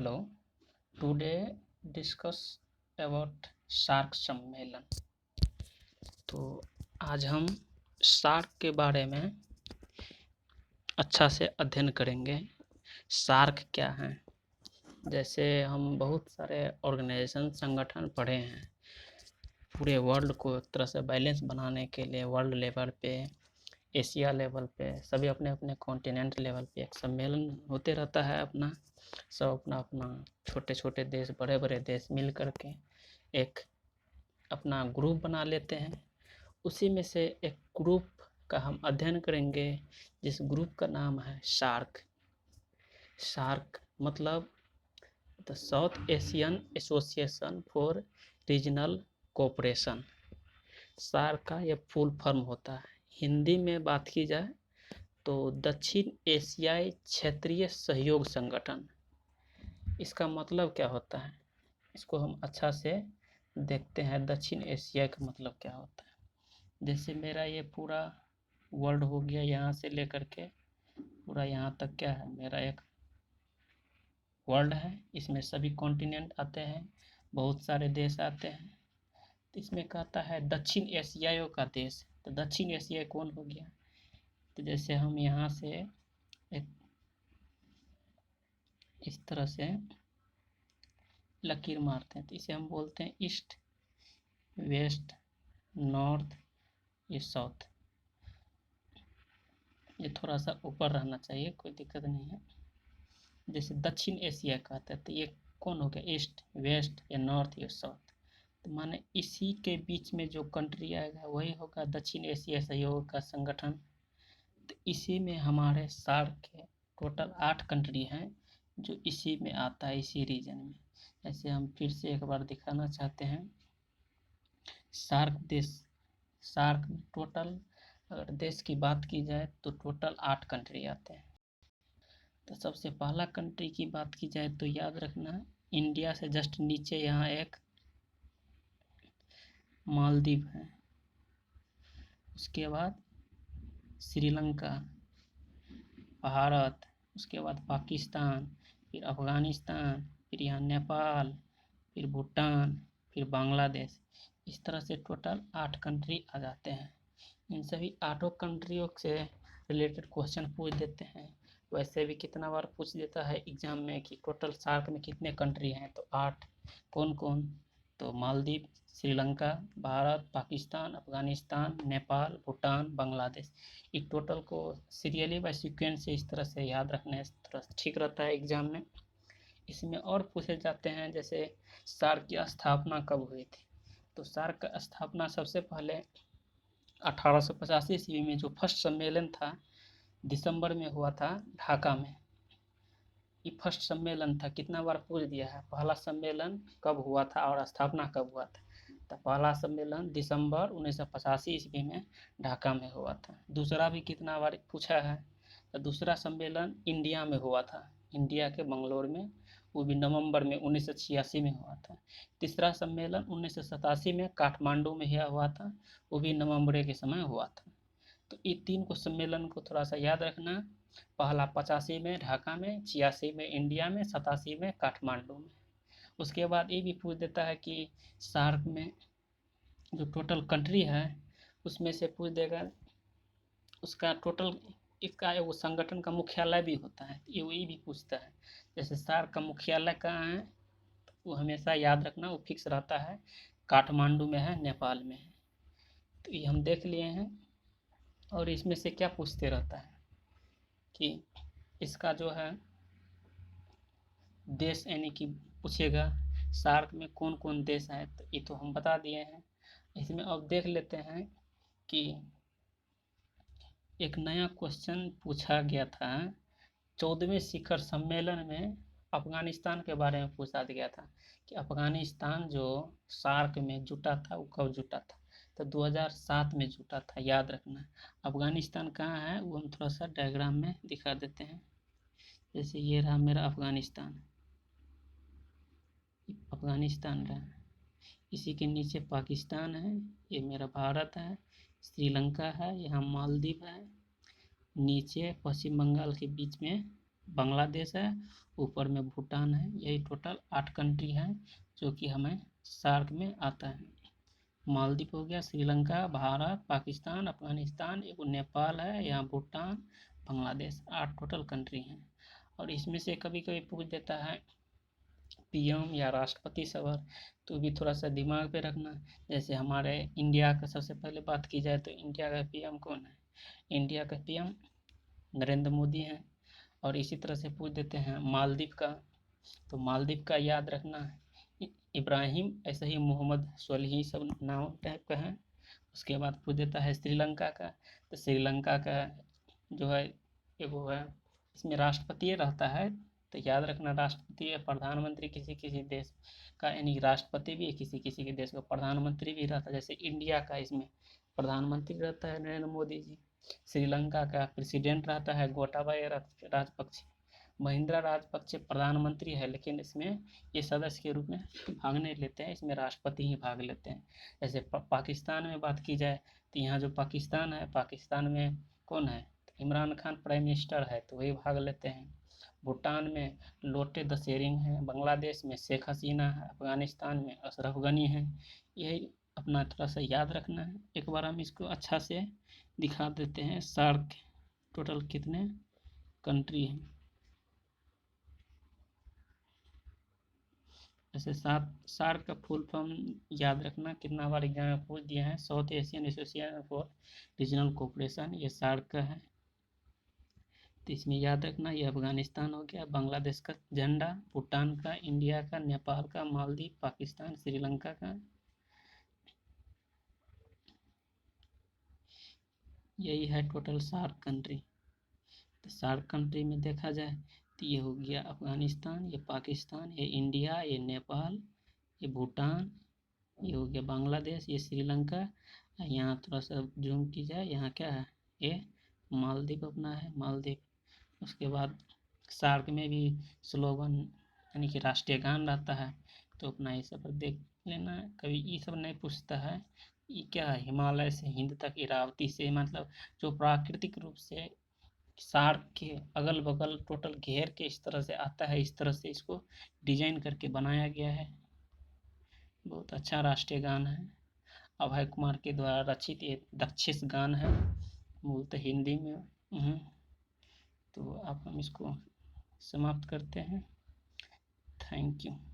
Hello. Today discuss about SAARC सम्मेलन। तो आज हम सार्क के बारे में अच्छा से अध्ययन करेंगे। सार्क क्या है? जैसे हम बहुत सारे ऑर्गेनाइजेशन संगठन पढ़े हैं, पूरे वर्ल्ड को एक तरह से बैलेंस बनाने के लिए वर्ल्ड लेवल पे, एशिया लेवल पे, सभी अपने अपने कॉन्टिनेंट लेवल पे एक सम्मेलन होते रहता है। अपना सब अपना अपना छोटे छोटे देश, बड़े बड़े देश मिल करके एक अपना ग्रुप बना लेते हैं। उसी में से एक ग्रुप का हम अध्ययन करेंगे, जिस ग्रुप का नाम है सार्क। सार्क मतलब the South Asian Association for Regional Cooperation. SAARC का यह फुल फॉर्म होता है। हिंदी में बात की जाए तो दक्षिण एशियाई क्षेत्रीय सहयोग संगठन। इसका मतलब क्या होता है, इसको हम अच्छा से देखते हैं। दक्षिण एशिया का मतलब क्या होता है? जैसे मेरा ये पूरा वर्ल्ड हो गया, यहाँ से लेकर के पूरा यहाँ तक क्या है, मेरा एक वर्ल्ड है। इसमें सभी कॉन्टिनेंट आते हैं, बहुत सारे देश आते हैं। तो इसमें कहता है दक्षिण एशियाई का देश। तो दक्षिण एशिया कौन हो गया? तो जैसे हम यहाँ से एक इस तरह से लकीर मारते हैं, तो इसे हम बोलते हैं ईस्ट, वेस्ट, नॉर्थ, ये साउथ। ये थोड़ा सा ऊपर रहना चाहिए, कोई दिक्कत नहीं है। जैसे दक्षिण एशिया कहते हैं, तो ये कौन हो गया? ईस्ट, वेस्ट, या नॉर्थ, या साउथ। तो माने इसी के बीच में जो कंट्री आएगा वही होगा दक्षिण एशिया सहयोग का संगठन। तो इसी में हमारे सार्क के टोटल 8 कंट्री हैं जो इसी में आता है, इसी रीजन में। ऐसे हम फिर से एक बार दिखाना चाहते हैं। सार्क देश, सार्क में टोटल अगर देश की बात की जाए तो टोटल 8 कंट्री आते हैं। तो सबसे पहला कंट्री की बात की जाए तो याद रखना, इंडिया से जस्ट नीचे यहाँ एक मालदीव है, उसके बाद श्रीलंका, भारत, उसके बाद पाकिस्तान, फिर अफगानिस्तान, फिर यहाँ नेपाल, फिर भूटान, फिर बांग्लादेश। इस तरह से टोटल 8 कंट्री आ जाते हैं। इन सभी 8 कंट्रियों से रिलेटेड क्वेश्चन पूछ देते हैं। वैसे भी कितना बार पूछ देता है एग्जाम में कि टोटल सार्क में कितने कंट्री हैं, तो 8। कौन कौन? तो मालदीव, श्रीलंका, भारत, पाकिस्तान, अफगानिस्तान, नेपाल, भूटान, बांग्लादेश। इस टोटल को सीरियली बाय सीक्वेंस से इस तरह से याद रखने से थोड़ा ठीक रहता है एग्जाम में। इसमें और पूछे जाते हैं, जैसे सार्क की स्थापना कब हुई थी? तो सार्क का स्थापना सबसे पहले 1885 ईस्वी में जो फर्स्ट सम्मेलन था दिसंबर में हुआ था ढाका में। ये फर्स्ट सम्मेलन था। कितना बार पूछ दिया है, पहला सम्मेलन कब हुआ था और स्थापना कब हुआ था? तो पहला सम्मेलन दिसंबर 1985 ईस्वी में ढाका में हुआ था। दूसरा भी कितना बार पूछा है, तो दूसरा सम्मेलन इंडिया में हुआ था, इंडिया के बंगलोर में, वो भी नवंबर में 1986 में हुआ था। तीसरा सम्मेलन 1987 में काठमांडू में हुआ था, वो भी नवंबर के समय हुआ था। तो ये 3 को सम्मेलन को थोड़ा सा याद रखना। पहला 85 में ढाका में, 86 में इंडिया में, 87 में काठमांडू में। उसके बाद ये भी पूछ देता है कि सार्क में जो टोटल कंट्री है उसमें से पूछ देगा उसका टोटल, इसका वो संगठन का मुख्यालय भी होता है, ये भी पूछता है। जैसे सार्क का मुख्यालय कहाँ है, वो हमेशा याद रखना, वो फिक्स रहता है, काठमांडू में है, नेपाल में है। तो ये हम देख लिए हैं। और इसमें से क्या पूछते रहता है कि इसका जो है देश, यानी कि पूछेगा सार्क में कौन कौन देश है, तो ये तो हम बता दिए हैं। इसमें अब देख लेते हैं कि एक नया क्वेश्चन पूछा गया था 14वें शिखर सम्मेलन में। अफगानिस्तान के बारे में पूछा गया था कि अफगानिस्तान जो सार्क में जुटा था वो कब जुटा था? तो 2007 में जुटा था, याद रखना। अफगानिस्तान कहाँ है वो हम थोड़ा सा डायग्राम में दिखा देते हैं। जैसे ये रहा मेरा अफगानिस्तान, अफगानिस्तान रहा, इसी के नीचे पाकिस्तान है, ये मेरा भारत है, श्रीलंका है, यहाँ मालदीव है, नीचे पश्चिम बंगाल के बीच में बांग्लादेश है, ऊपर में भूटान है। यही टोटल 8 कंट्री हैं जो कि हमें सार्क में आता है। मालदीव हो गया, श्रीलंका, भारत, पाकिस्तान, अफगानिस्तान, एक नेपाल है, यहाँ भूटान, बांग्लादेश, 8 टोटल कंट्री हैं। और इसमें से कभी कभी पूछ देता है पीएम या राष्ट्रपति सवाल, तो भी थोड़ा सा दिमाग पे रखना। जैसे हमारे इंडिया का सबसे पहले बात की जाए तो इंडिया का पीएम कौन है? इंडिया का पीएम नरेंद्र मोदी हैं। और इसी तरह से पूछ देते हैं मालदीव का, तो मालदीव का याद रखना इब्राहिम, ऐसे ही मोहम्मद सोलिह, सब नाम टाइप का है। उसके बाद पूछ देता है श्रीलंका का, तो श्रीलंका का जो है वो है, इसमें राष्ट्रपति रहता है, तो याद रखना राष्ट्रपति है, प्रधानमंत्री किसी किसी देश का, यानी राष्ट्रपति भी है, किसी किसी के देश का प्रधानमंत्री भी रहता है। जैसे इंडिया का इसमें प्रधानमंत्री रहता है नरेंद्र मोदी जी। श्रीलंका का प्रेसिडेंट रहता है गोटाबाया राजपक्षे। महिंद्रा राजपक्षे प्रधानमंत्री है, लेकिन इसमें ये सदस्य के रूप में भाग नहीं लेते हैं, इसमें राष्ट्रपति ही भाग लेते हैं। जैसे पाकिस्तान में बात की जाए तो यहाँ जो पाकिस्तान है, पाकिस्तान में कौन है? तो इमरान खान प्राइम मिनिस्टर है, तो वही भाग लेते हैं। भूटान में लोटे दशेरिंग है, बांग्लादेश में शेख हसीना है, अफगानिस्तान में अशरफ गनी है। यही अपना थोड़ा सा याद रखना है। एक बार हम इसको अच्छा से दिखा देते हैं, सार्क टोटल कितने कंट्री हैं। जैसे सार्क का फुल फॉर्म याद रखना, कितना बार एग्जाम में पूछ दिया है, south Asian Association for Regional cooperation, ये सार्क का है। तो इसमें याद रखना ये अफगानिस्तान हो गया, बांग्लादेश का झंडा, भूटान का, इंडिया का, नेपाल का, मालदीव, पाकिस्तान, श्रीलंका का। यही है टोटल सार्क कंट्री। तो सार्क कंट्री में देखा जाए तो ये हो गया अफगानिस्तान, ये पाकिस्तान, ये इंडिया, ये नेपाल, ये भूटान, ये हो गया बांग्लादेश, ये श्रीलंका। यहाँ थोड़ा सा जूम की जाए, यहाँ क्या है, ये मालदीव अपना है, मालदीव। उसके बाद सार्क में भी स्लोगन यानी कि राष्ट्रीय गान रहता है, तो अपना ये सब देख लेना। कभी ये सब नहीं पूछता है, ये क्या है, हिमालय से हिंद तक, इरावती से, मतलब जो प्राकृतिक रूप से सार्क के अगल बगल टोटल घेर के इस तरह से आता है, इस तरह से इसको डिजाइन करके बनाया गया है। बहुत अच्छा राष्ट्रीय गान है, अभय कुमार के द्वारा रचित ये दक्षिण गान है, मूलतः हिंदी में। तो आप हम इसको समाप्त करते हैं। Thank you.